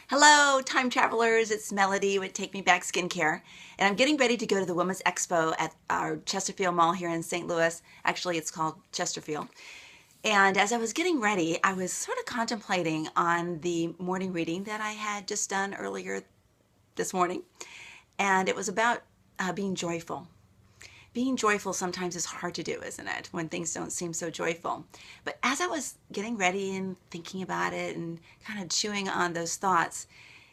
Hello, time travelers. It's Melody with Take Me Back Skincare. And I'm getting ready to go to the Women's Expo at our Chesterfield Mall here in St. Louis. Actually, it's called Chesterfield. And as I was getting ready, I was sort of contemplating on the morning reading that I had just done earlier this morning. And it was about being joyful. Being joyful sometimes is hard to do, isn't it? When things don't seem so joyful. But as I was getting ready and thinking about it and kind of chewing on those thoughts,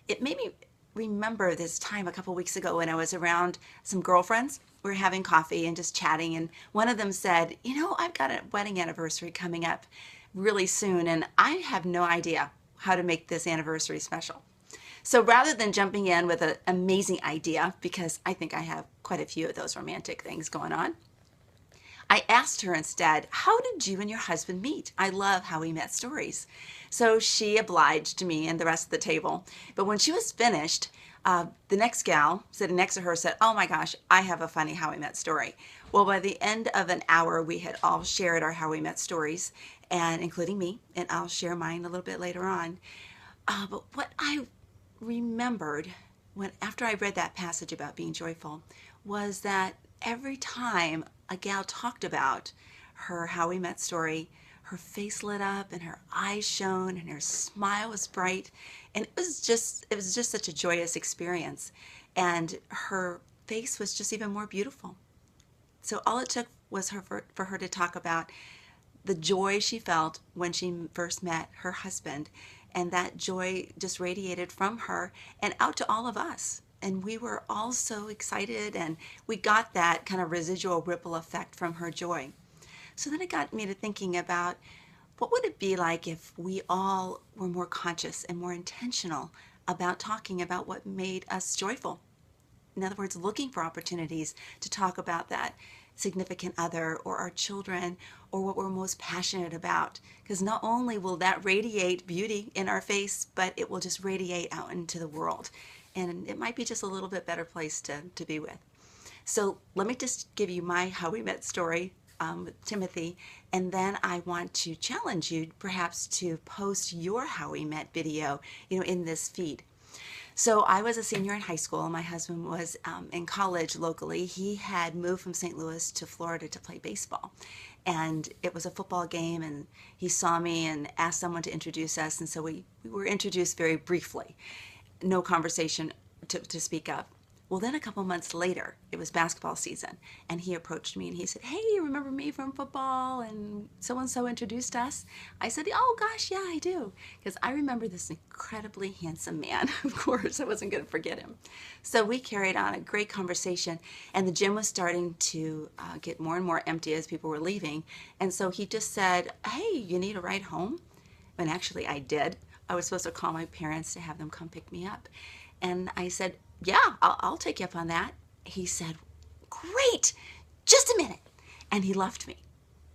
it made me remember this time a couple weeks ago when I was around some girlfriends. We were having coffee and just chatting, and one of them said, I've got a wedding anniversary coming up really soon, and I have no idea how to make this anniversary special. So rather than jumping in with an amazing idea, because I think I have quite a few of those romantic things going on, I asked her instead, how did you and your husband meet? I love how we met stories. So she obliged me and the rest of the table. But when she was finished, the next gal sitting next to her said, oh my gosh, I have a funny how we met story. Well, by the end of an hour, we had all shared our how we met stories, and including me, and I'll share mine a little bit later on. But what I remembered after I read that passage about being joyful was that every time a gal talked about her how we met story, her face lit up and her eyes shone and her smile was bright, and it was just such a joyous experience, and her face was just even more beautiful. So all it took was for her to talk about the joy she felt when she first met her husband, and that joy just radiated from her and out to all of us. And we were all so excited, and we got that kind of residual ripple effect from her joy. So then it got me to thinking about what would it be like if we all were more conscious and more intentional about talking about what made us joyful. In other words, looking for opportunities to talk about that significant other or our children or what we're most passionate about. Because not only will that radiate beauty in our face, but it will just radiate out into the world. And it might be just a little bit better place to be with. So let me just give you my how we met story with Timothy, and then I want to challenge you perhaps to post your how we met video, in this feed. So I was a senior in high school. My husband was in college locally. He had moved from St. Louis to Florida to play baseball. And it was a football game, and he saw me and asked someone to introduce us. And so we were introduced very briefly. No conversation to speak of. Well, then a couple months later, it was basketball season, and he approached me and he said, hey, you remember me from football? And so introduced us. I said, oh gosh, yeah, I do. Because I remember this incredibly handsome man. Of course, I wasn't going to forget him. So we carried on a great conversation, and the gym was starting to get more and more empty as people were leaving. And so he just said, hey, you need a ride home? And actually I did. I was supposed to call my parents to have them come pick me up. And I said, yeah, I'll take you up on that. He said, great, just a minute. And he left me.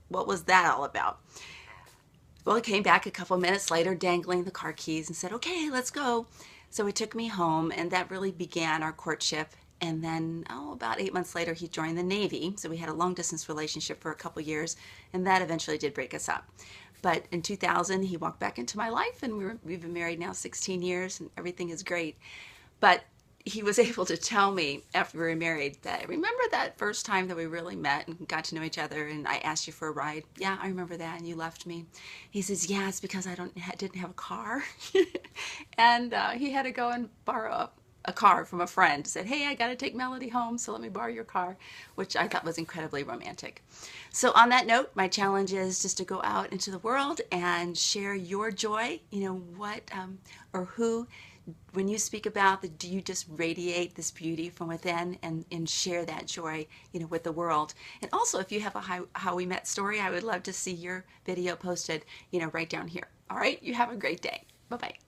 What was that all about? Well, he came back a couple minutes later dangling the car keys and said, okay, let's go. So he took me home, and that really began our courtship. And then, about 8 months later, he joined the Navy. So we had a long distance relationship for a couple years, and that eventually did break us up. But in 2000, he walked back into my life, and we've been married now 16 years, and everything is great. But he was able to tell me after we were married that, remember that first time that we really met and got to know each other, and I asked you for a ride? Yeah, I remember that, and you left me. He says, yeah, it's because I didn't have a car. And he had to go and borrow a car from a friend. Said, hey, I got to take Melody home, so let me borrow your car, which I thought was incredibly romantic. So on that note, my challenge is just to go out into the world and share your joy. What or who, when you speak about do you just radiate this beauty from within and share that joy, with the world. And also, if you have a how we met story, I would love to see your video posted, right down here. All right, you have a great day. Bye-bye.